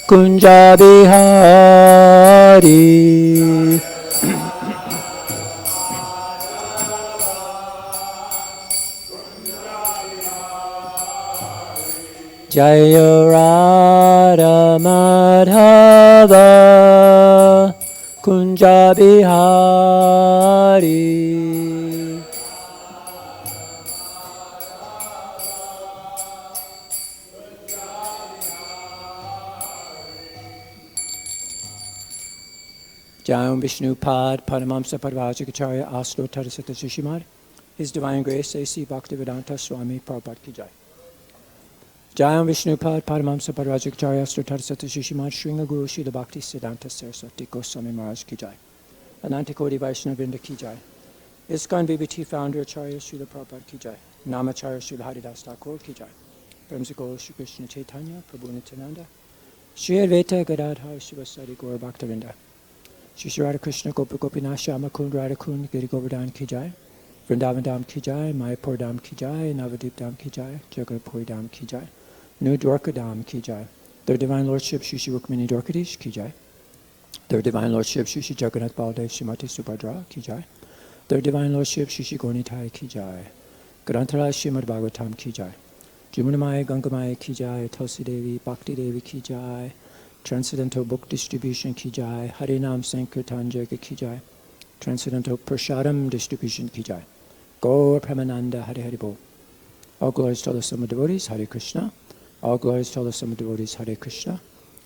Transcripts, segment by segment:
kunja bihari. Jaya Radha Madhava kunja bihari. Jayam Vishnu Pad Padam Saptabhir Aslo Tarasata Shishimad. His Divine Grace A.C. Bhaktivedanta Swami Prabhupada Ki Jai. Jayam Vishnu Pad Padam Saptabhir Aslo Tarasata Shishimad. Shringa Guru Srila Bhakti Siddhanta Saraswati Goswami Maharaj Ki Jai. Anantakoti Vaishnavrinda Ki Jai. ISKCON VBT Founder Acharya Srila Prabhupada Ki Jai. Namacharya Srila Haridas Thakur Ki Jai. Brahmsakol Shri Krishna Chaitanya Prabhu Nityananda. Shri Advaita Gadadhar Shivasari Gaur Bhaktavinda. Shri Radha Krishna Gopa Gopinath Shama Kund Radha Kund Giri Govardhan Ki Jai. Vrindavan Dham Ki Jai. Mayapur Dham Ki Jai. Navadip Dham Ki Jai. Jagatpuri Dham Ki Jai. New Dwarka Dham Ki Jai. Their Divine Lordship Shri Rukmini Dwarkadish Ki Jai. Their Divine Lordship Shri Jagannath Baldev Srimati Subhadra Ki Jai. Their Divine Lordship Shri Gornitai Ki Jai. Grantara Srimad Bhagavatam Ki Jai. Jumunamaya Gangamaya Ki Jai. Tulsi Devi Bhakti Devi Ki Jai. Transcendental Book Distribution Ki Jai. Harinam Sankirtan Jaga Ki Jai. Transcendental Prashadam Distribution Ki Jai. Gaur Pramananda Hari Hari Bol. All glories to all the Summa devotees, Hare Krishna. All glories to all the Summa devotees, Hare Krishna.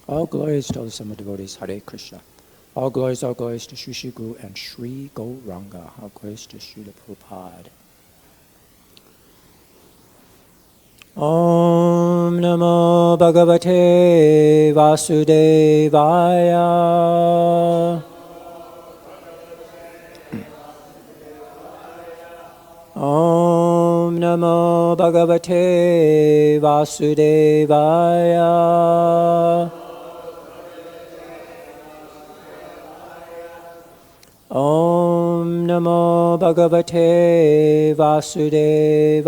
All glories to all the Summa devotees, Hare Krishna. All glories to Sri Sri Guru and Sri Gauranga. All glories to Srila Prabhupada. Om Namo Bhagavate Vasudevaya. Om Namo Bhagavate Vasudevaya. Om Namo Bhagavate Vasudevaya.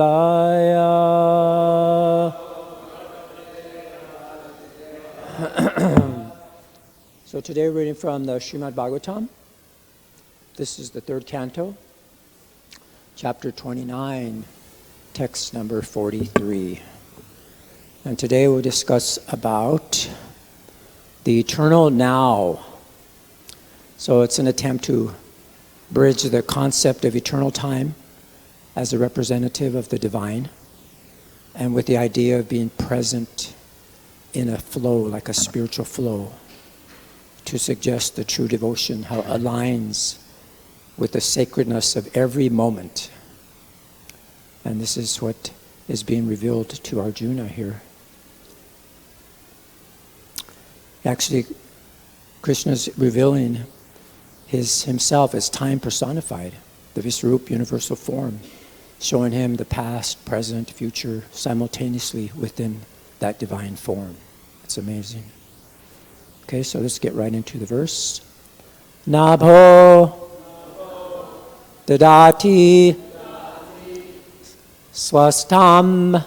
So today we're reading from the Srimad Bhagavatam. This is the third canto, chapter 29, text number 43. And today we'll discuss about the eternal now. So it's an attempt to bridge the concept of eternal time as a representative of the divine, and with the idea of being present in a flow, like a spiritual flow, to suggest the true devotion, how it aligns with the sacredness of every moment. And this is what is being revealed to Arjuna here. Actually, Krishna is revealing himself as time personified, the Visvarup universal form, showing him the past, present, future, simultaneously within that divine form. It's amazing. Okay, so let's get right into the verse. Nabho dadāti śvasatām.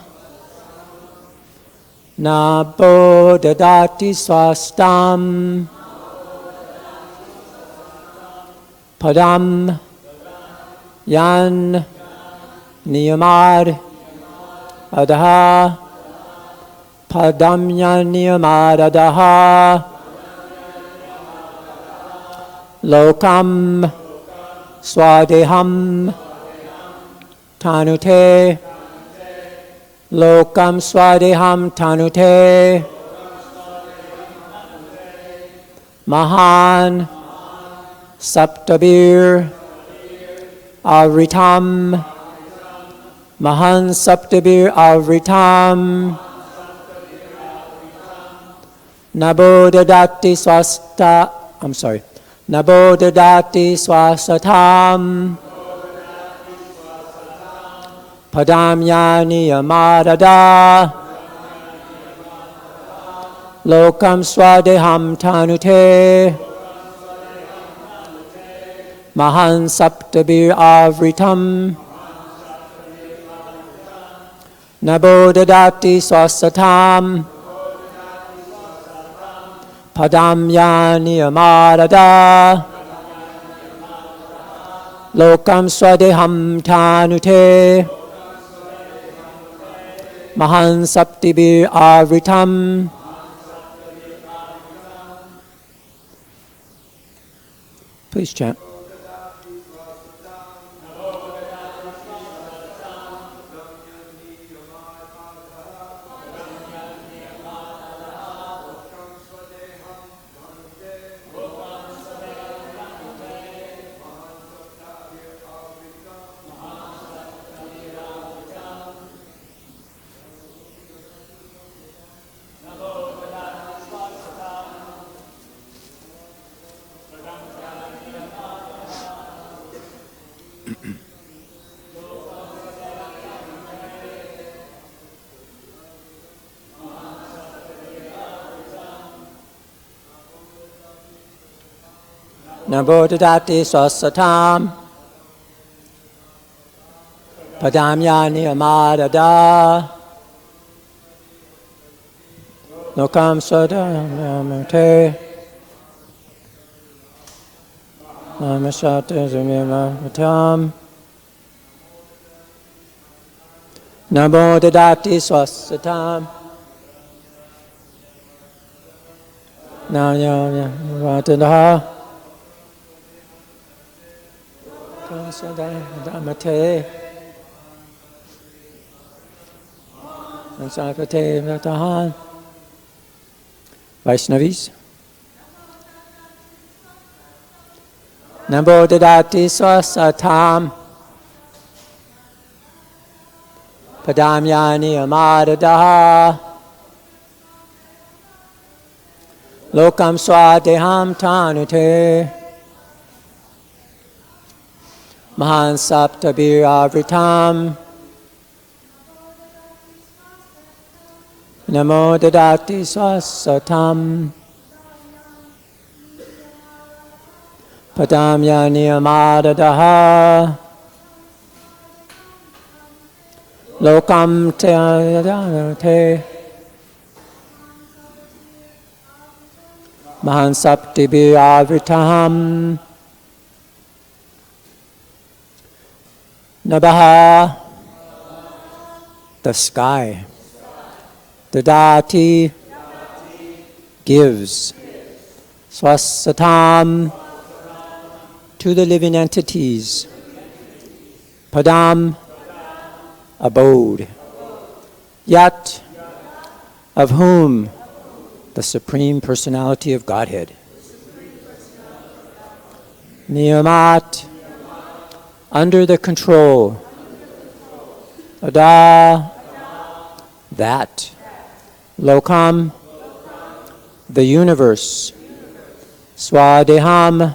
Nabho dadāti śvasatām. Padam yan-niyamād adaḥ. Padam yan-niyamād adaḥ. Lokam sva-deham tanute. Lokam sva-deham tanute. mahān saptabhir āvṛtam. mahān saptabhir āvṛtam. nabho dadāti nabho dadāti śvasatāṁ. padam yan-niyamād lokam sva-deham tanute. mahān saptabhir āvṛtam. nabho dadāti śvasatāṁ padam yan-niyamād lokam sva-deham tanute mahān saptabhir āvṛtam. Please chant. Nabho dadāti śvasatāṁ padam yan-niyamād lokam sva-deham mahān nabho dadāti śvasatāṁ yan-niyamād tanute and Vaishnavis. Nabho dadāti śvasatāṁ padam yan-niyamād lokam sva-deham tanute mahān saptabhir āvṛtam namo dadāti śvasatāṁ padam yan-niyamād lokam tanute mahān saptabhir āvṛtam nabhaḥ, the sky. Dadāti, gives. Śvasatām, to the living entities. Padam, abode. Yat, of whom? The Supreme Personality of Godhead. Niyamāt, under the control. Adaḥ, that. Lokam, the universe. Sva-deham,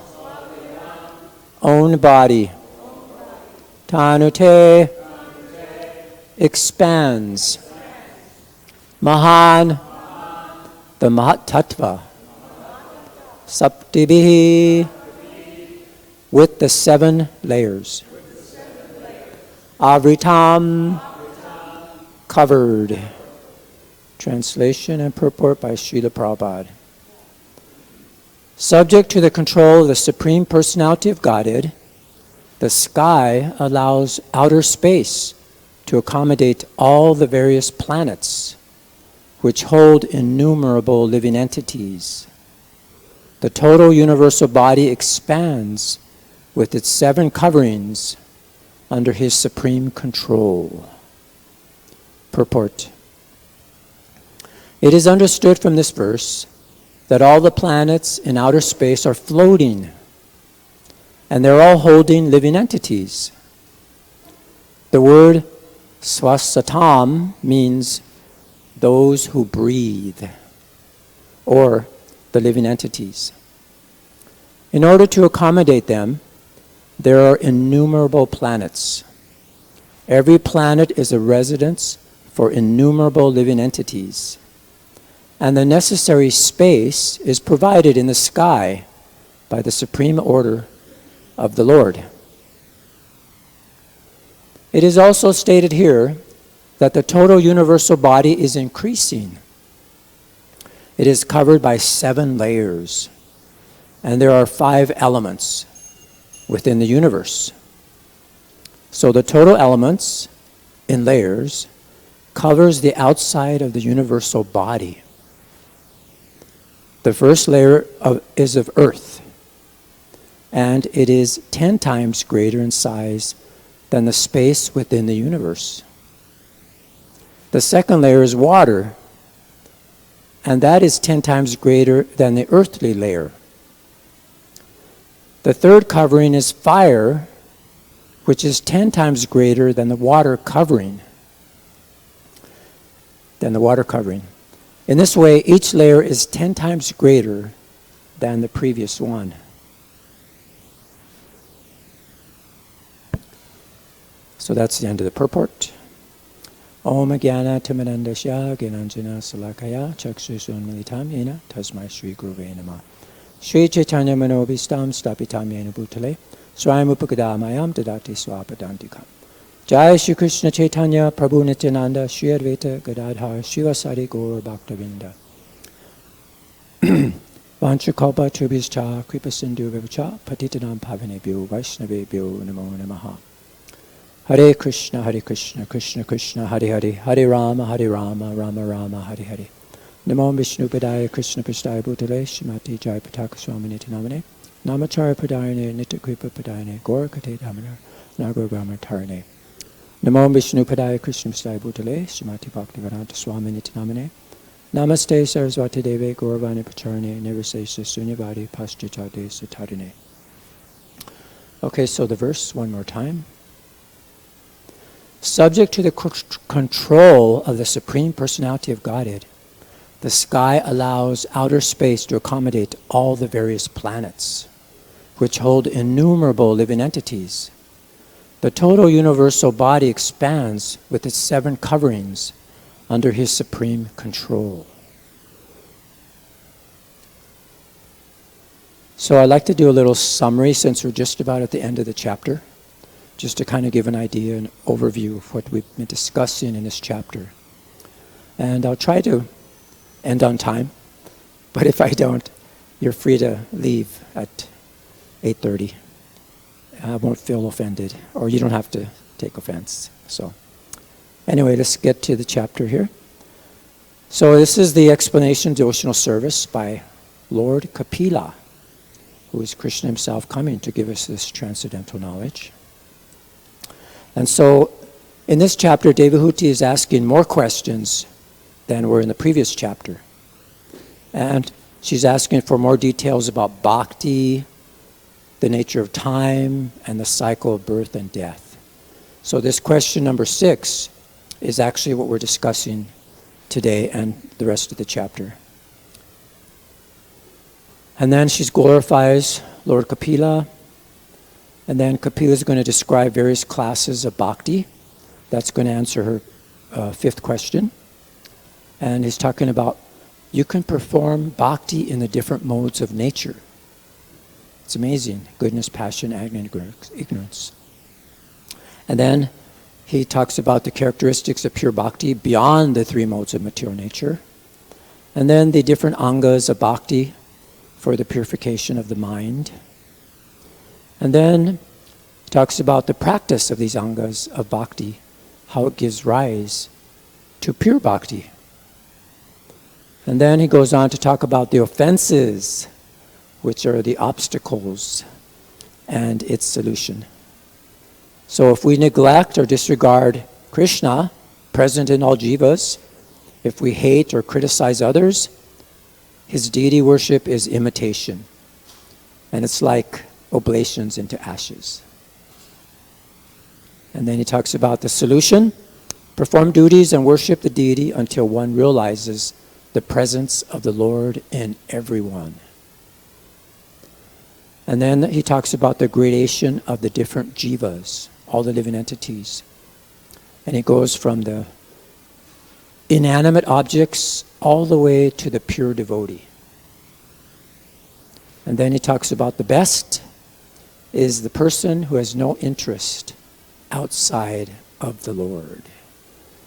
own body. Tanute, expands. Mahān, the mahat-tattva. Saptabhir, with the 7 layers. Āvṛtam, covered. Translation and purport by Srila Prabhupada. Subject to the control of the Supreme Personality of Godhead, the sky allows outer space to accommodate all the various planets which hold innumerable living entities. The total universal body expands with its 7 coverings under his supreme control. Purport. It is understood from this verse that all the planets in outer space are floating, and they're all holding living entities. The word śvasatām means those who breathe, or the living entities. In order to accommodate them, there are innumerable planets. Every planet is a residence for innumerable living entities, and the necessary space is provided in the sky by the supreme order of the Lord. It is also stated here that the total universal body is increasing. It is covered by 7 layers, and there are 5 elements within the universe. So the total elements in layers covers the outside of the universal body. The first layer is of earth, and it is 10 times greater in size than the space within the universe. The second layer is water, and that is 10 times greater than the earthly layer. The third covering is fire, which is 10 times greater than the water covering. In this way, each layer is 10 times greater than the previous one. So that's the end of the purport. Om Jnana Timirandasya Gyananjana Salakaya Chakshushoenmilitam Yena Tasmai Shri Guruve Namah. Shri Chaitanya Manobhistam Stapitam Yena Bhutale Swayam Upakadamayam Dadāti Swapadantikam. Jai Shri Krishna Chaitanya Prabhu Nityananda Shri Advaita Gadadhar Shivasari Gaur Bhaktavinda. Vanchakalpa Tribhischa Kripa Sindhu Vivacha Patitanam Pavanebhyo Vaishnavebhyo Namo Namaha. Hare Krishna, Krishna Krishna, Hare Hare, Hare Rama, Rama Rama, Hare Hare. Namo Vishnu Padaya Krishna Prasthaya Bhutale Shrimati Jai Pataka Swaminiti Namane Namacharya Padayane Nityakripa Padayane Gorakate Dhamana Nagar Brahma Tarane. Namo Vishnu Padaya Krishna Prasthaya Bhutale Shrimati Bhaktivedanta Swaminiti Namane Namaste Saraswati Deve Gauravani Pacharane Nirvisesha Sunyavadi Paschachade Satarine. Okay, so the verse one more time. Subject to the control of the Supreme Personality of Godhead, the sky allows outer space to accommodate all the various planets, which hold innumerable living entities. The total universal body expands with its 7 coverings under his supreme control. So I'd like to do a little summary since we're just about at the end of the chapter, just to kind of give an idea, an overview of what we've been discussing in this chapter. And I'll try to end on time, but if I don't, you're free to leave at 8:30. I won't feel offended, or you don't have to take offense. So anyway, let's get to the chapter here. So this is the explanation devotional service by Lord Kapila, who is Krishna himself coming to give us this transcendental knowledge. And so, in this chapter, Devahuti is asking more questions than were in the previous chapter. And she's asking for more details about bhakti, the nature of time, and the cycle of birth and death. So this question number 6 is actually what we're discussing today and the rest of the chapter. And then she glorifies Lord Kapila. And then Kapila is going to describe various classes of bhakti. That's going to answer her 5th question. And he's talking about you can perform bhakti in the different modes of nature. It's amazing. Goodness, passion, and ignorance. And then he talks about the characteristics of pure bhakti beyond the 3 modes of material nature. And then the different angas of bhakti for the purification of the mind. And then he talks about the practice of these angas of bhakti, how it gives rise to pure bhakti. And then he goes on to talk about the offenses, which are the obstacles, and its solution. So if we neglect or disregard Krishna, present in all jivas, if we hate or criticize others, his deity worship is imitation. And it's like oblations into ashes. And then he talks about the solution. Perform duties and worship the deity until one realizes the presence of the Lord in everyone. And then he talks about the gradation of the different jivas, all the living entities. And he goes from the inanimate objects all the way to the pure devotee. And then he talks about the best is the person who has no interest outside of the Lord.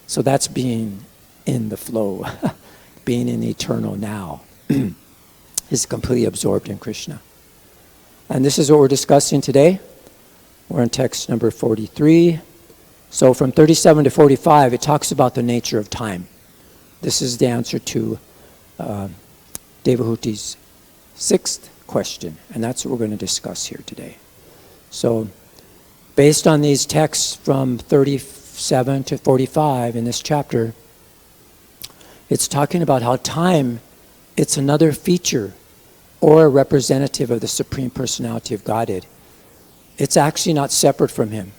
So that's being in the flow, being in the eternal now. Is completely absorbed in Krishna. And this is what we're discussing today. We're in text number 43. So from 37 to 45, it talks about the nature of time. This is the answer to Devahuti's 6th question, and that's what we're going to discuss here today. So based on these texts from 37 to 45 in this chapter, it's talking about how time, it's another feature or a representative of the Supreme Personality of Godhead. It's actually not separate from Him.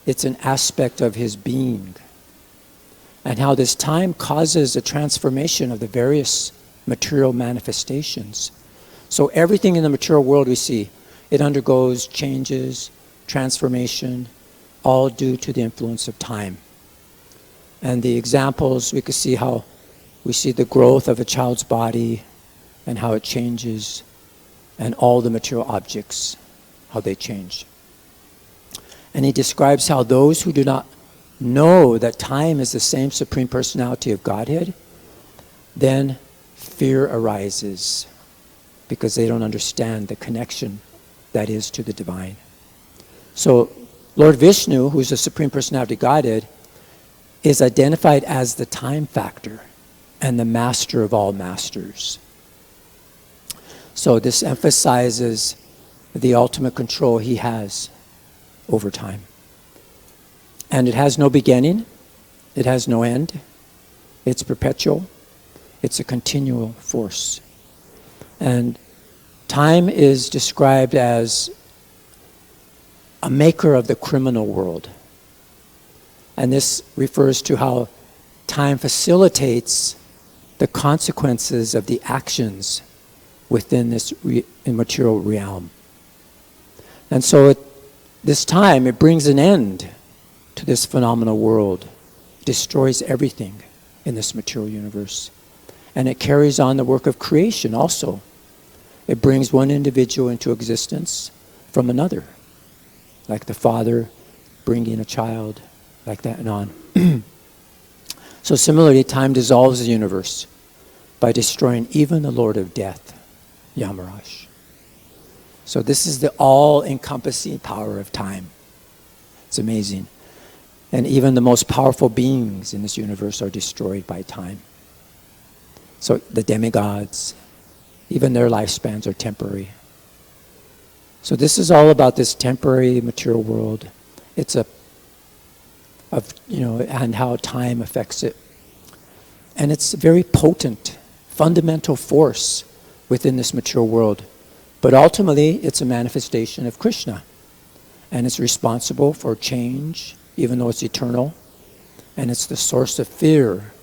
It's an aspect of His being. And how this time causes a transformation of the various material manifestations. So everything in the material world we see, it undergoes changes, transformation, all due to the influence of time. And the examples, we could see how we see the growth of a child's body and how it changes, and all the material objects, how they change. And he describes how those who do not know that time is the same Supreme Personality of Godhead, then fear arises because they don't understand the connection that is to the divine. So Lord Vishnu, who is the Supreme Personality of Godhead, is identified as the time factor and the master of all masters. So this emphasizes the ultimate control he has over time. And it has no beginning, it has no end, it's perpetual, it's a continual force. And time is described as a maker of the criminal world. And this refers to how time facilitates the consequences of the actions within this immaterial realm. And so this time, it brings an end to this phenomenal world, destroys everything in this material universe. And it carries on the work of creation also. It brings one individual into existence from another, like the father bringing a child, like that and on. So similarly, time dissolves the universe by destroying even the Lord of Death, Yamaraj. So this is the all-encompassing power of time. It's amazing. And even the most powerful beings in this universe are destroyed by time. So the demigods, even their lifespans are temporary. So this is all about this temporary material world. It's and how time affects it. And it's a very potent, fundamental force within this material world. But ultimately, it's a manifestation of Krishna. And it's responsible for change, even though it's eternal. And it's the source of fear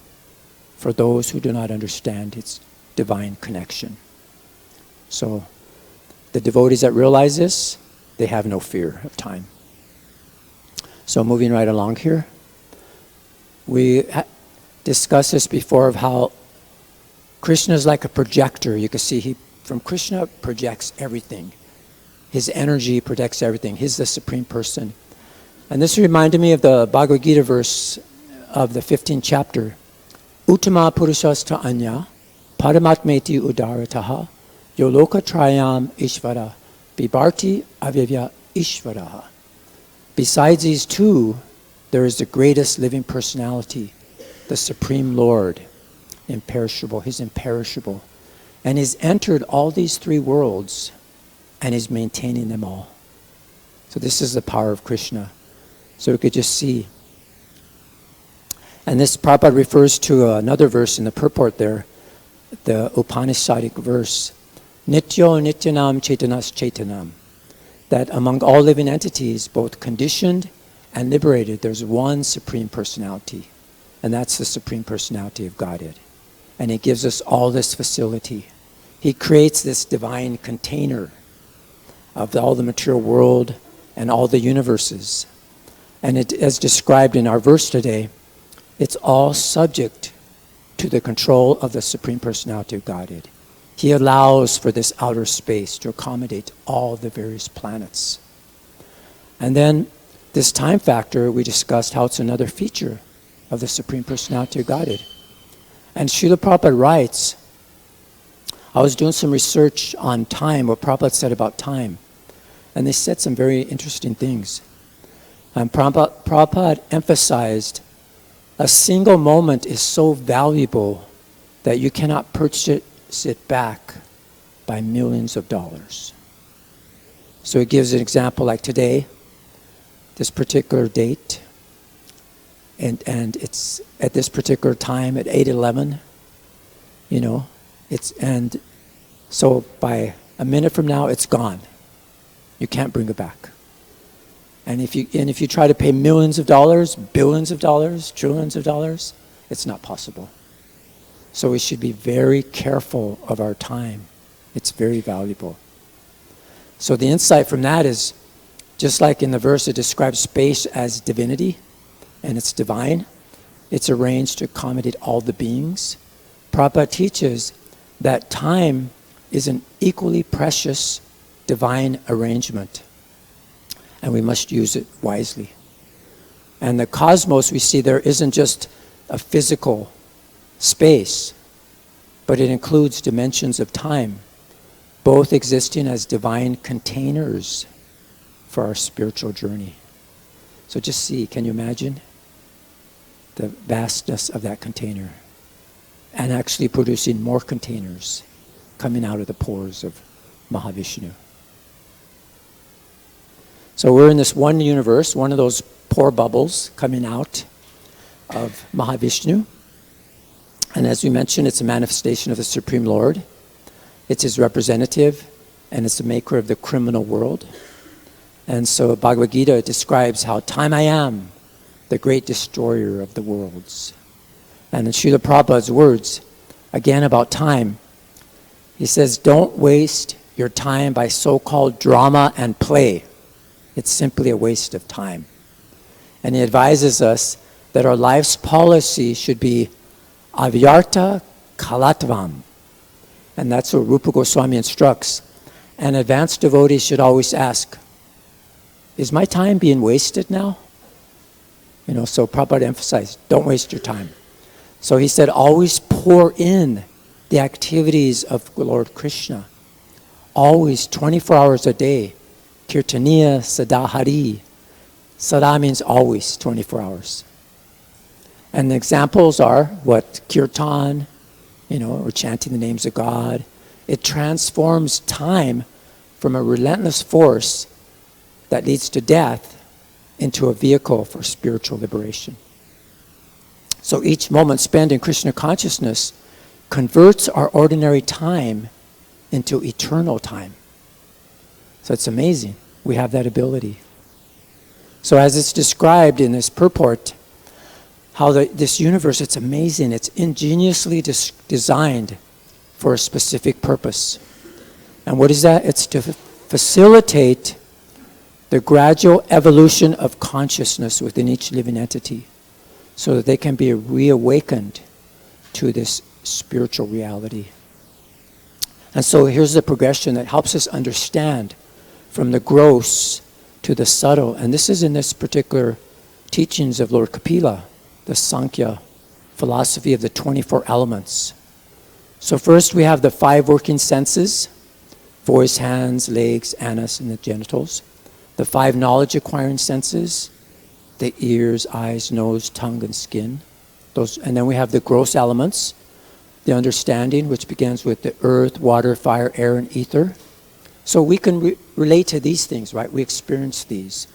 for those who do not understand its divine connection. So the devotees that realize this, they have no fear of time. So moving right along here, we discussed this before of how Krishna is like a projector. You can see from Krishna projects everything. His energy projects everything. He's the Supreme Person. And this reminded me of the Bhagavad Gita verse of the 15th chapter. Uttama purushasta anya paramatmeti udarataha yo lokatrayam ishvara bibharti avyavya ishvaraha. Besides these two, there is the greatest living personality, the Supreme Lord, imperishable. He's imperishable. And he's entered all these three worlds and is maintaining them all. So this is the power of Krishna. So we could just see. And this Prabhupada refers to another verse in the purport there, the Upanishadic verse, Nityo Nityanam Chaitanas Chaitanam, that among all living entities, both conditioned and liberated, there's one Supreme Personality, and that's the Supreme Personality of Godhead. And He gives us all this facility. He creates this divine container of all the material world and all the universes. And it, as described in our verse today, it's all subject to the control of the Supreme Personality of Godhead. He allows for this outer space to accommodate all the various planets. And then this time factor, we discussed how it's another feature of the Supreme Personality of Godhead. And Srila Prabhupada writes, I was doing some research on time, what Prabhupada said about time. And they said some very interesting things. And Prabhupada emphasized a single moment is so valuable that you cannot purchase it back by millions of dollars. So he gives an example like today, this particular date, and it's at this particular time at 8:11, you know, and so by a minute from now it's gone. You can't bring it back. And if you try to pay millions of dollars, billions of dollars, trillions of dollars, it's not possible. So we should be very careful of our time. It's very valuable. So the insight from that is, just like in the verse it describes space as divinity, and it's divine, it's arranged to accommodate all the beings. Prabhupada teaches that time is an equally precious divine arrangement, and we must use it wisely. And the cosmos we see there isn't just a physical space, but it includes dimensions of time, both existing as divine containers for our spiritual journey. So just see, can you imagine the vastness of that container, and actually producing more containers coming out of the pores of Mahavishnu. So we're in this one universe, one of those pore bubbles coming out of Mahavishnu. And as we mentioned, it's a manifestation of the Supreme Lord. It's his representative, and it's the maker of the criminal world. And so Bhagavad Gita describes how time I am, the great destroyer of the worlds. And in Srila Prabhupada's words, again about time, he says, don't waste your time by so-called drama and play. It's simply a waste of time. And he advises us that our life's policy should be avyarta kalatvam. And that's what Rupa Goswami instructs. And advanced devotees should always ask, is my time being wasted now? You know, so Prabhupada emphasized, don't waste your time. So he said, always pour in the activities of Lord Krishna. Always, 24 hours a day. Kirtaniya sadahari. Sada means always, 24 hours. And the examples are what? Kirtan, you know, or chanting the names of God. It transforms time from a relentless force that leads to death into a vehicle for spiritual liberation. So each moment spent in Krishna consciousness converts our ordinary time into eternal time. So it's amazing. We have that ability. So as it's described in this purport, how this universe, it's amazing. It's ingeniously designed for a specific purpose. And what is that? It's to facilitate the gradual evolution of consciousness within each living entity so that they can be reawakened to this spiritual reality. And so here's the progression that helps us understand from the gross to the subtle. And this is in this particular teachings of Lord Kapila, the Sankhya philosophy of the 24 elements. So first we have the 5 working senses, voice, hands, legs, anus, and the genitals. The 5 knowledge acquiring senses, the ears, eyes, nose, tongue, and skin. And then we have the gross elements, the understanding, which begins with the earth, water, fire, air, and ether. So we can relate to these things, right? We experience these.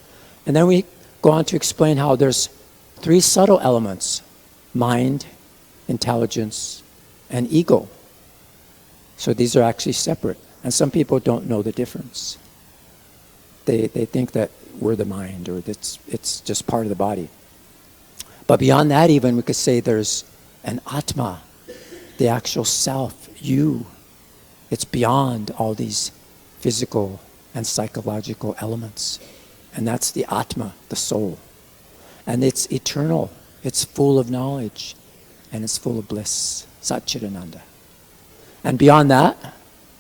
And then we go on to explain how there's 3 subtle elements: mind, intelligence, and ego. So these are actually separate. And some people don't know the difference. They think that we're the mind, or it's just part of the body. But beyond that even, we could say there's an atma, the actual self, you. It's beyond all these physical and psychological elements. And that's the atma, the soul. And it's eternal. It's full of knowledge. And it's full of bliss. Satchidananda. And beyond that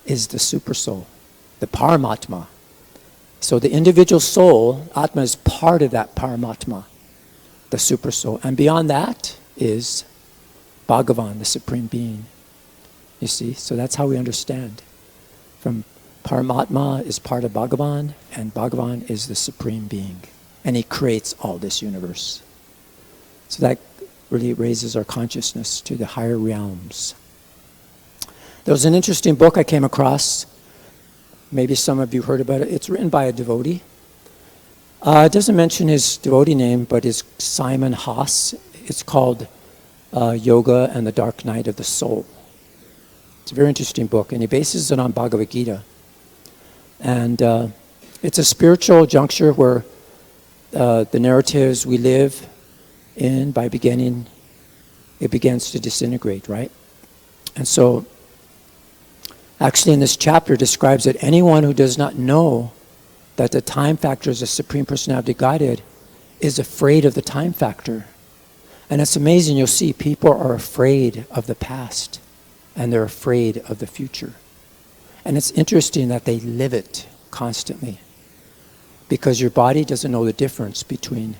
is the super soul, the Paramatma. So the individual soul, Atma, is part of that Paramatma. the super soul. And beyond that is Bhagavan, the Supreme Being. You see, so that's how we understand. From Paramatma is part of Bhagavan, and Bhagavan is the Supreme Being. And he creates all this universe. So that really raises our consciousness to the higher realms. There was an interesting book I came across. Maybe some of you heard about it. It's written by a devotee. It doesn't mention his devotee name, but it's Simon Haas. It's called Yoga and the Dark Night of the Soul. It's a very interesting book, and he bases it on Bhagavad Gita. And it's a spiritual juncture where the narratives we live in by beginning, it begins to disintegrate, right? And so, actually in this chapter describes that anyone who does not know that the time factor is the Supreme Personality of Godhead is afraid of the time factor. And it's amazing, you'll see people are afraid of the past and they're afraid of the future. And it's interesting that they live it constantly, because your body doesn't know the difference between,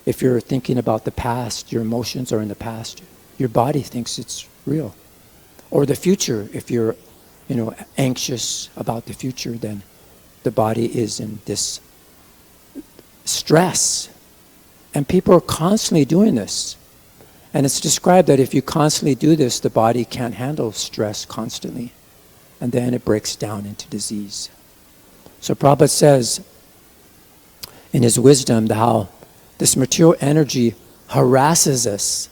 if you're thinking about the past, your emotions are in the past, your body thinks it's real. Or the future, if you're anxious about the future, then the body is in this stress. And people are constantly doing this. And it's described that if you constantly do this, the body can't handle stress constantly. And then it breaks down into disease. So Prabhupada says in his wisdom how this material energy harasses us.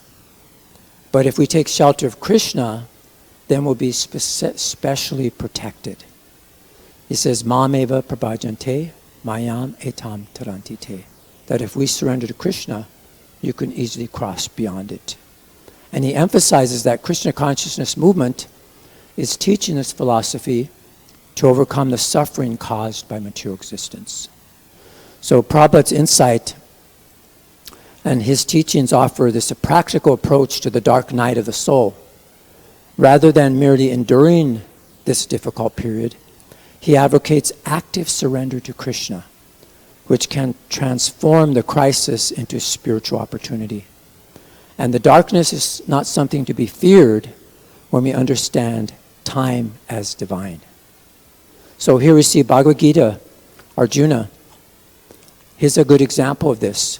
But if we take shelter of Krishna, then we'll be specially protected. He says, Mameva prabhajante mayam etam tarantite. That if we surrender to Krishna, you can easily cross beyond it. And he emphasizes that Krishna consciousness movement is teaching this philosophy to overcome the suffering caused by material existence. So Prabhupada's insight and his teachings offer this a practical approach to the dark night of the soul. Rather than merely enduring this difficult period, he advocates active surrender to Krishna, which can transform the crisis into spiritual opportunity. And the darkness is not something to be feared when we understand time as divine. So here we see Bhagavad Gita, Arjuna. He's a good example of this.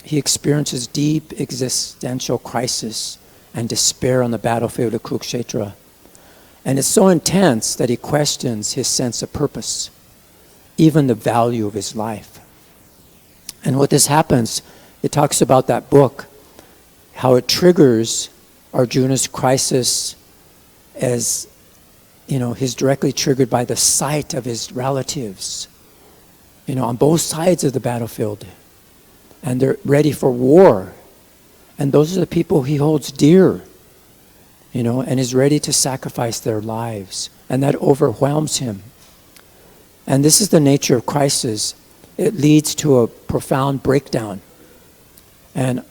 He experiences deep existential crisis and despair on the battlefield of Kurukshetra. And it's so intense that he questions his sense of purpose, even the value of his life. And what this happens, it talks about that book, how it triggers Arjuna's crisis as, he's directly triggered by the sight of his relatives, on both sides of the battlefield. And they're ready for war. And those are the people he holds dear, and is ready to sacrifice their lives. And that overwhelms him. And this is the nature of crisis. It leads to a profound breakdown. And,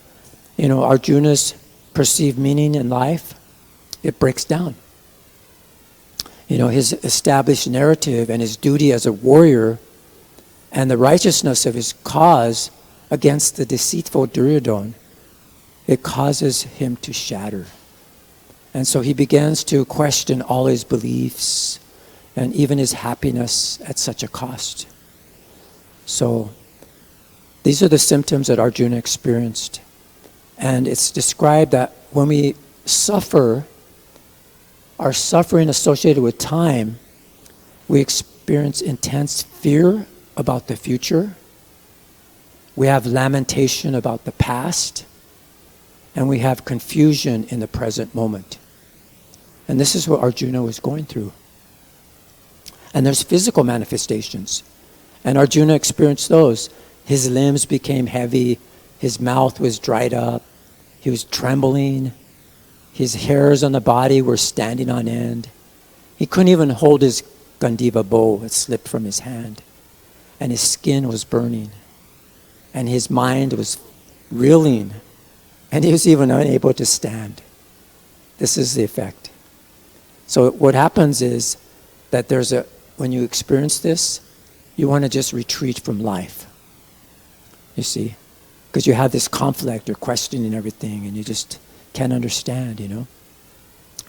Arjuna's perceived meaning in life, it breaks down. His established narrative and his duty as a warrior and the righteousness of his cause against the deceitful Duryodhana, it causes him to shatter. And so he begins to question all his beliefs and even his happiness at such a cost. So these are the symptoms that Arjuna experienced. And it's described that when we suffer, our suffering associated with time, we experience intense fear about the future. We have lamentation about the past. And we have confusion in the present moment. And this is what Arjuna was going through. And there's physical manifestations. And Arjuna experienced those. His limbs became heavy. His mouth was dried up. He was trembling. His hairs on the body were standing on end. He couldn't even hold his Gandiva bow. It slipped from his hand. And his skin was burning. And his mind was reeling. And he was even unable to stand. This is the effect. So what happens is that when you experience this, you want to just retreat from life. You see? Because you have this conflict, you're questioning everything, and you just can't understand, you know.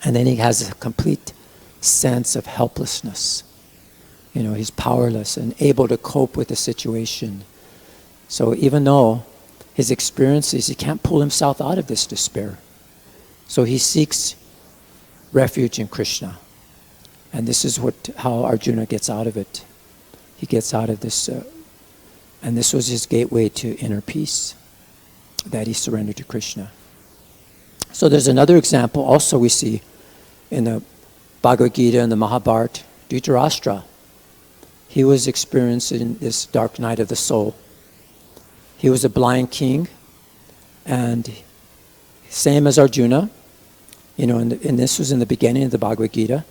And then he has a complete sense of helplessness. You know, he's powerless and able to cope with the situation. So even though his experiences, he can't pull himself out of this despair. So he seeks refuge in Krishna. And this is how Arjuna gets out of it. He gets out of this, and this was his gateway to inner peace, that he surrendered to Krishna. So there's another example also we see in the Bhagavad Gita and the Mahabharata, Dhritarashtra. He was experiencing this dark night of the soul. He was a blind king, and same as Arjuna, you know, and this was in the beginning of the Bhagavad Gita,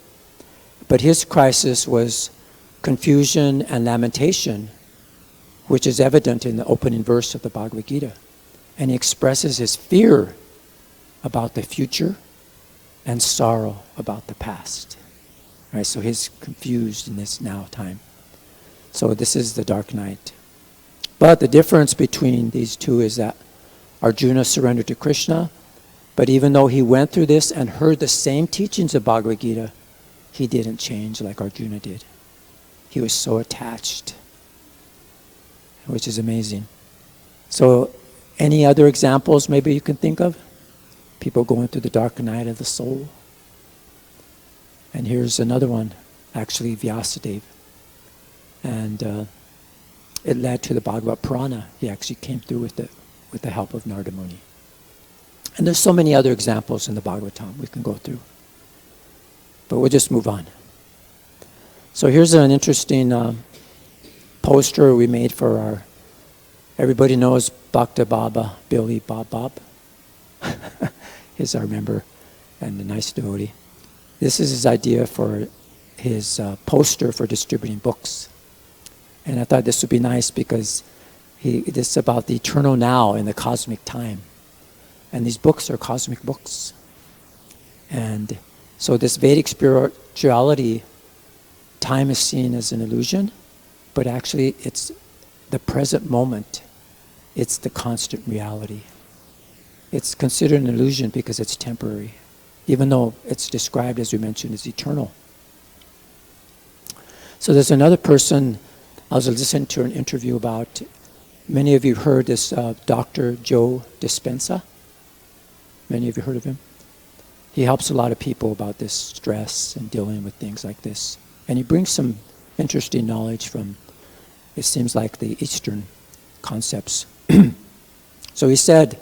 but his crisis was confusion and lamentation, which is evident in the opening verse of the Bhagavad Gita. And he expresses his fear about the future and sorrow about the past. Right, so he's confused in this now time. So this is the dark night. But the difference between these two is that Arjuna surrendered to Krishna, but even though he went through this and heard the same teachings of Bhagavad Gita, he didn't change like Arjuna did. He was so attached, which is amazing. So any other examples maybe you can think of? People going through the dark night of the soul. And here's another one, actually Vyasadeva. And it led to the Bhagavad Purana. He actually came through with the help of Narada Muni. And there's so many other examples in the Bhagavatam we can go through. But we'll just move on. So here's an interesting poster we made for our, everybody knows Bhakta Baba, Billy Bob. He's our member and a nice devotee. This is his idea for his poster for distributing books. And I thought this would be nice because this is about the eternal now in the cosmic time. And these books are cosmic books. And so this Vedic spirituality, time is seen as an illusion, but actually it's the present moment. It's the constant reality. It's considered an illusion because it's temporary, even though it's described, as we mentioned, as eternal. So there's another person, I was listening to an interview about, many of you heard this Dr. Joe Dispenza. Many of you heard of him? He helps a lot of people about this stress and dealing with things like this. And he brings some interesting knowledge from, it seems like, the Eastern concepts. So he said,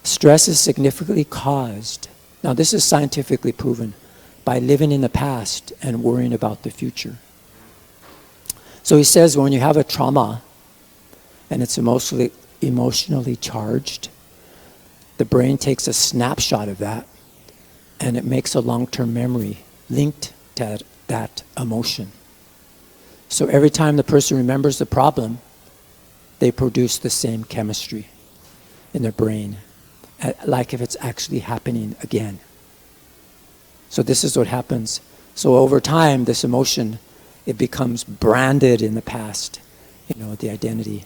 stress is significantly caused, now this is scientifically proven, by living in the past and worrying about the future. So he says when you have a trauma and it's emotionally charged, the brain takes a snapshot of that and it makes a long-term memory linked to that emotion. So every time the person remembers the problem, they produce the same chemistry in their brain, like if it's actually happening again. So this is what happens. So over time, this emotion, it becomes branded in the past, you know, the identity.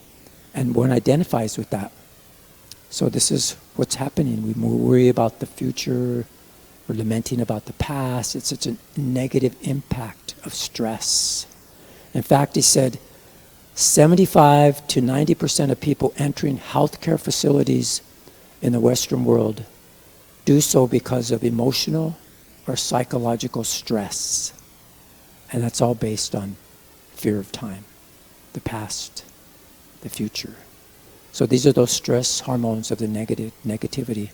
And one identifies with that. So this is what's happening. We worry about the future, we're lamenting about the past. It's such a negative impact of stress. In fact, he said 75 to 90% of people entering healthcare facilities in the Western world do so because of emotional or psychological stress. And that's all based on fear of time, the past, the future. So these are those stress hormones of the negativity.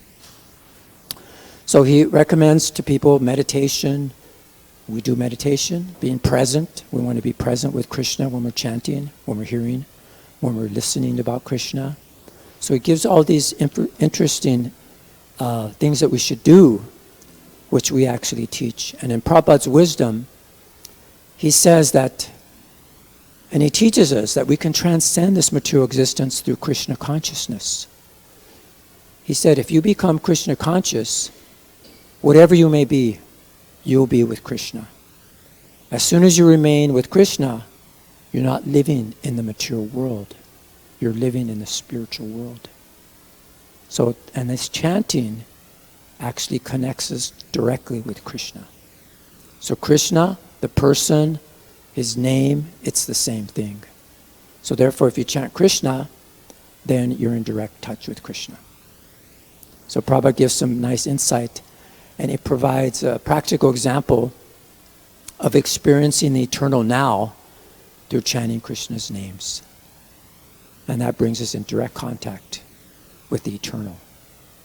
So he recommends to people meditation. We do meditation, being present. We want to be present with Krishna when we're chanting, when we're hearing, when we're listening about Krishna. So he gives all these interesting things that we should do, which we actually teach. And in Prabhupada's wisdom, he says that, and he teaches us that we can transcend this material existence through Krishna consciousness. He said, if you become Krishna conscious, whatever you may be, you'll be with Krishna. As soon as you remain with Krishna, you're not living in the material world. You're living in the spiritual world. So, and this chanting actually connects us directly with Krishna. So Krishna, the person, his name, it's the same thing. So therefore, if you chant Krishna, then you're in direct touch with Krishna. So Prabhupada gives some nice insight, and it provides a practical example of experiencing the eternal now through chanting Krishna's names. And that brings us in direct contact with the eternal,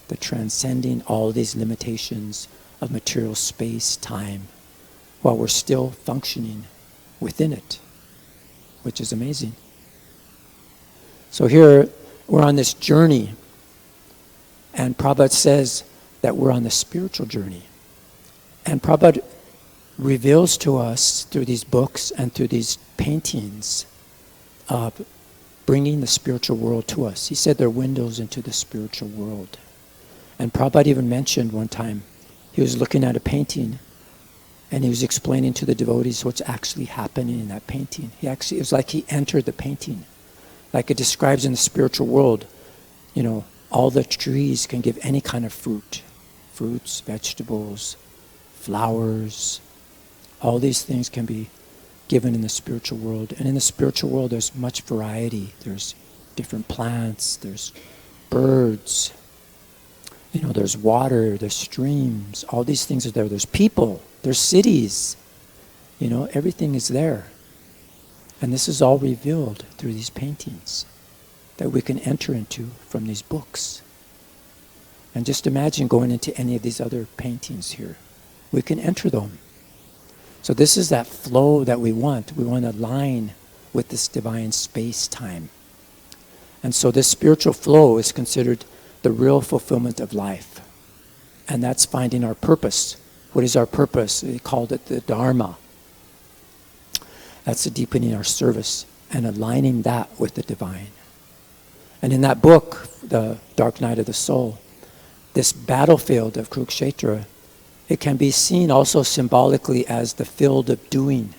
the transcending all these limitations of material space, time, while we're still functioning within it, which is amazing. So here, we're on this journey, and Prabhupada says that we're on the spiritual journey. And Prabhupada reveals to us through these books and through these paintings bringing the spiritual world to us. He said they're windows into the spiritual world. And Prabhupada even mentioned one time, he was looking at a painting and he was explaining to the devotees what's actually happening in that painting. It was like he entered the painting. Like it describes in the spiritual world, all the trees can give any kind of fruit. Fruits, vegetables, flowers, all these things can be given in the spiritual world. And in the spiritual world, there's much variety. There's different plants, there's birds, there's water, there's streams, all these things are there. There's people, there's cities, everything is there. And this is all revealed through these paintings that we can enter into from these books. And just imagine going into any of these other paintings here. We can enter them. So this is that flow that we want. We want to align with this divine space-time. And so this spiritual flow is considered the real fulfillment of life. And that's finding our purpose. What is our purpose? They called it the Dharma. That's the deepening our service and aligning that with the divine. And in that book, The Dark Night of the Soul, this battlefield of Kurukshetra, it can be seen also symbolically as the field of doing.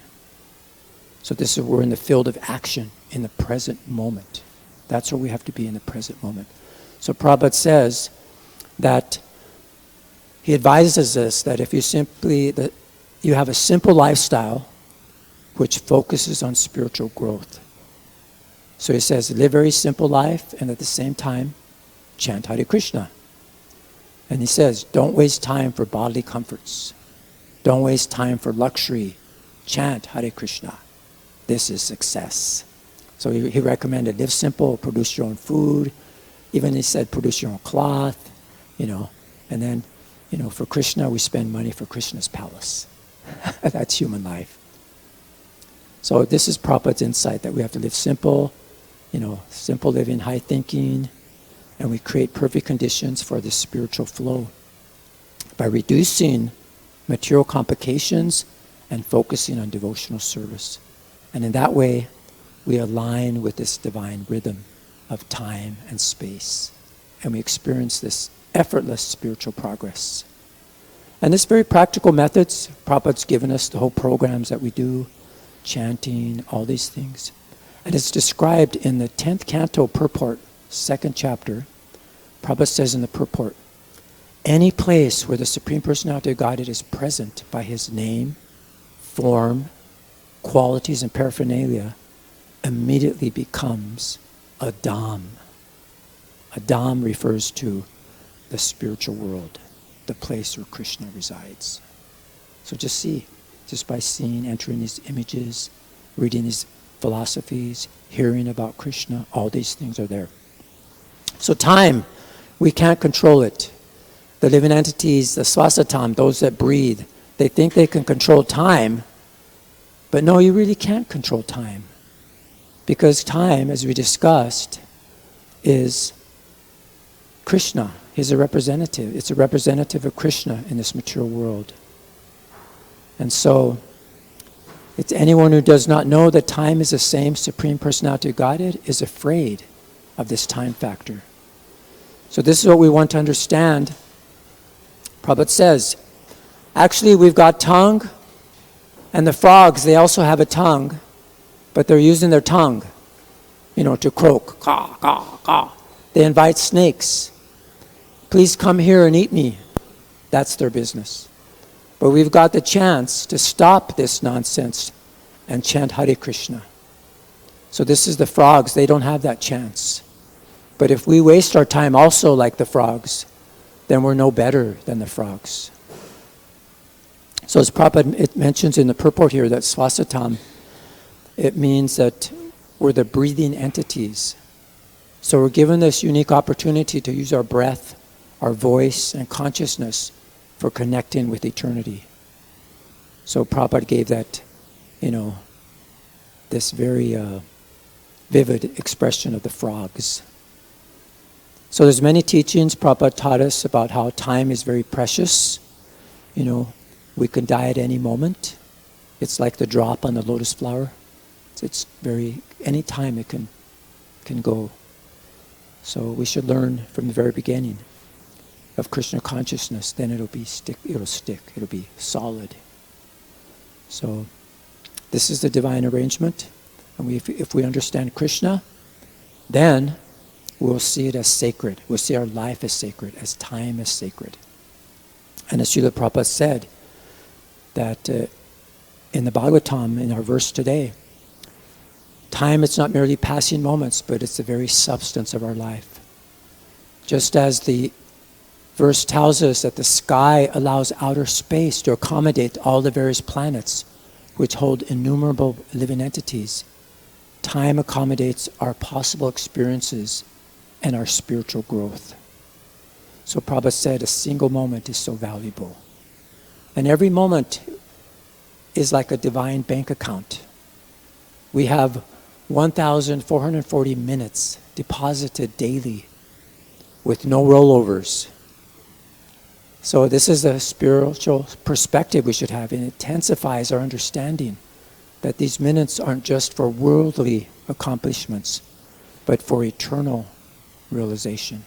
So we're in the field of action, in the present moment. That's where we have to be, in the present moment. So Prabhupada says that he advises us that if you have a simple lifestyle which focuses on spiritual growth. So he says, live a very simple life, and at the same time, chant Hare Krishna. And he says, don't waste time for bodily comforts. Don't waste time for luxury. Chant Hare Krishna. This is success. So he recommended live simple, produce your own food. Even he said produce your own cloth, And then, for Krishna, we spend money for Krishna's palace. That's human life. So this is Prabhupada's insight that we have to live simple, simple living, high thinking, and we create perfect conditions for this spiritual flow by reducing material complications and focusing on devotional service. And in that way, we align with this divine rhythm of time and space. And we experience this effortless spiritual progress. And this very practical methods, Prabhupada's given us the whole programs that we do, chanting, all these things. And it's described in the 10th canto purport, 2nd chapter. Prabhupada says in the purport, any place where the Supreme Personality of Godhead is present by his name, form, qualities, and paraphernalia, immediately becomes āvṛtam. Āvṛtam refers to the spiritual world, the place where Krishna resides. So just by seeing, entering these images, reading these philosophies, hearing about Krishna, all these things are there. So time, we can't control it. The living entities, the śvasatām, those that breathe, they think they can control time, but no, you really can't control time. Because time, as we discussed, is Krishna. He's a representative. It's a representative of Krishna in this material world. And so, it's anyone who does not know that time is the same Supreme Personality of Godhead is afraid of this time factor. So this is what we want to understand. Prabhupada says, actually we've got tongue, and the frogs, they also have a tongue, but they're using their tongue, to croak, caw, caw, caw. They invite snakes. please come here and eat me. That's their business. But we've got the chance to stop this nonsense and chant Hare Krishna. So this is the frogs. They don't have that chance. But if we waste our time also like the frogs, then we're no better than the frogs. So as Prabhupada, it mentions in the purport here that śvasatāṁ, it means that we're the breathing entities. So we're given this unique opportunity to use our breath, our voice, and consciousness for connecting with eternity. So Prabhupada gave that, this very vivid expression of the frogs. So there's many teachings Prabhupada taught us about how time is very precious. We can die at any moment. It's like the drop on the lotus flower. It's very, any time it can go. So we should learn from the very beginning of Krishna consciousness. Then it'll stick. It'll be solid. So this is the divine arrangement. And if we understand Krishna, then we'll see it as sacred. We'll see our life as sacred, as time as sacred. And as Srila Prabhupada said, that in the Bhagavatam, in our verse today, time, it's not merely passing moments, but it's the very substance of our life. Just as the verse tells us that the sky allows outer space to accommodate all the various planets which hold innumerable living entities, time accommodates our possible experiences and our spiritual growth. So Prabhupada said a single moment is so valuable. And every moment is like a divine bank account. We have 1,440 minutes deposited daily with no rollovers. So this is a spiritual perspective we should have. It intensifies our understanding that these minutes aren't just for worldly accomplishments, but for eternal realization.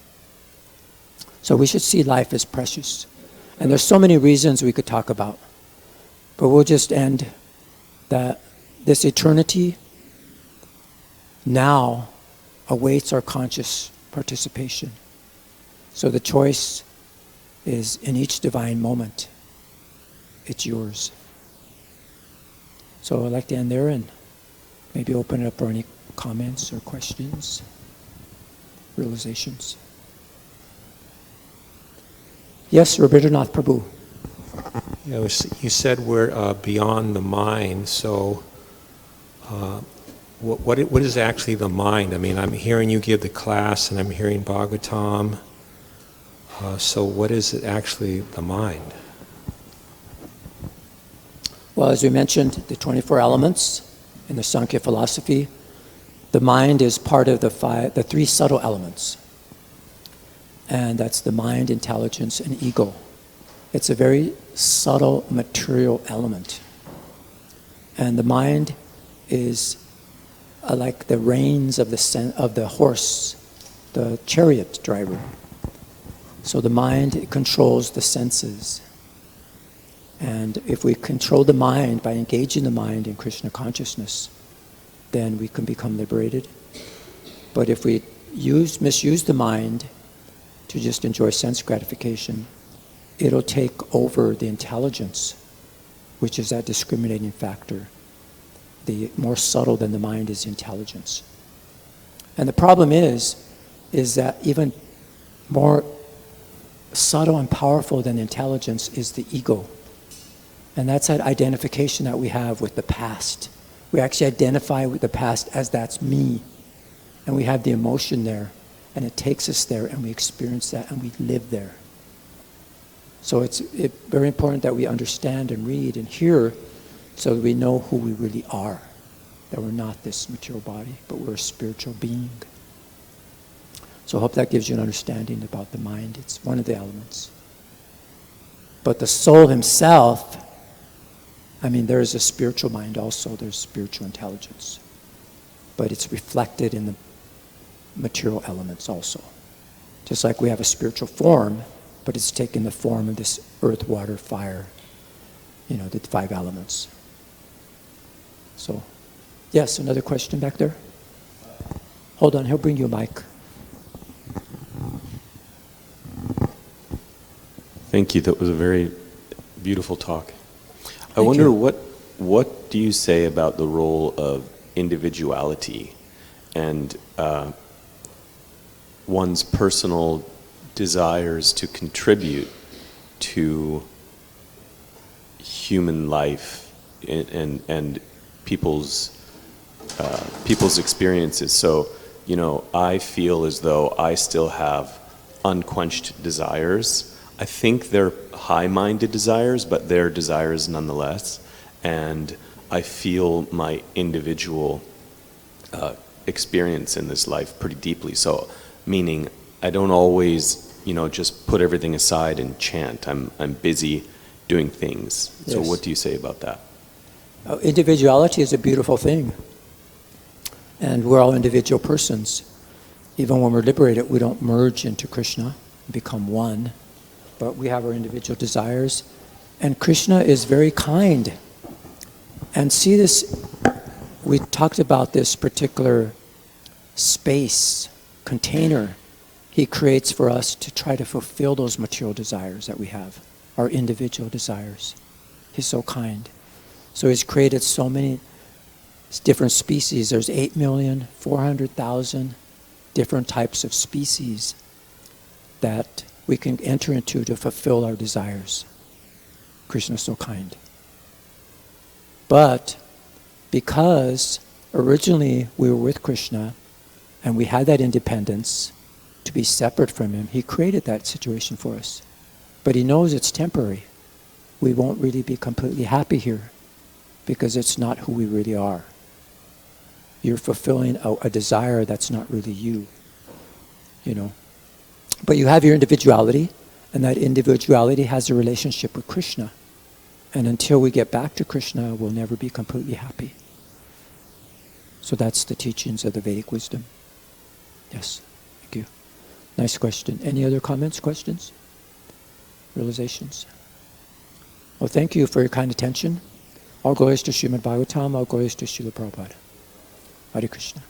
So we should see life as precious. And there's so many reasons we could talk about. But we'll just end that this eternity now awaits our conscious participation. So the choice is in each divine moment. It's yours. So I'd like to end there and maybe open it up for any comments or questions, realizations. Yes, Rabindranath Prabhu. You said we're beyond the mind, so what is actually the mind? I mean, I'm hearing you give the class and I'm hearing Bhagavatam, so what is it actually the mind? Well, as we mentioned, the 24 elements in the Sankhya philosophy, the mind is part of the three subtle elements. And that's the mind, intelligence, and ego. It's a very subtle material element. And the mind is like the reins of the horse, the chariot driver. So the mind controls the senses. And if we control the mind by engaging the mind in Krishna consciousness, then we can become liberated. But if we misuse the mind to just enjoy sense gratification, it'll take over the intelligence, which is that discriminating factor. The more subtle than the mind is intelligence. And the problem is that even more subtle and powerful than intelligence is the ego. And that's that identification that we have with the past. We actually identify with the past as that's me. And we have the emotion there. And it takes us there, and we experience that, and we live there. So it's very important that we understand and read and hear so that we know who we really are. That we're not this material body, but we're a spiritual being. So I hope that gives you an understanding about the mind. It's one of the elements. But the soul himself, there is a spiritual mind also. There's spiritual intelligence. But it's reflected in the material elements also. Just like we have a spiritual form, but it's taken the form of this earth, water, fire, the 5 elements. So, yes, another question back there? Hold on, he'll bring you a mic. Thank you. That was a very beautiful talk. I Thank wonder you. what do you say about the role of individuality and one's personal desires to contribute to human life and people's experiences. So, you know, I feel as though I still have unquenched desires. I think they're high-minded desires, but they're desires nonetheless. And I feel my individual experience in this life pretty deeply. So, meaning I don't always, you know, just put everything aside and chant. I'm busy doing things. Yes. So what do you say about that? Individuality is a beautiful thing. And we're all individual persons. Even when we're liberated, we don't merge into Krishna, become one, but we have our individual desires. And Krishna is very kind. And see this, we talked about this particular space, container he creates for us to try to fulfill those material desires that we have, our individual desires. He's so kind. So he's created so many different species. There's 8,400,000 different types of species that we can enter into to fulfill our desires. Krishna is so kind. But because originally we were with Krishna and we had that independence to be separate from him, he created that situation for us. But he knows it's temporary. We won't really be completely happy here because it's not who we really are. You're fulfilling a desire that's not really you, you know. But you have your individuality, and that individuality has a relationship with Krishna. And until we get back to Krishna, we'll never be completely happy. So that's the teachings of the Vedic wisdom. Yes, thank you. Nice question. Any other comments, questions, realizations? Well, thank you for your kind attention. All glories to Srimad Bhagavatam, all glories to Srila Prabhupada. Hare Krishna.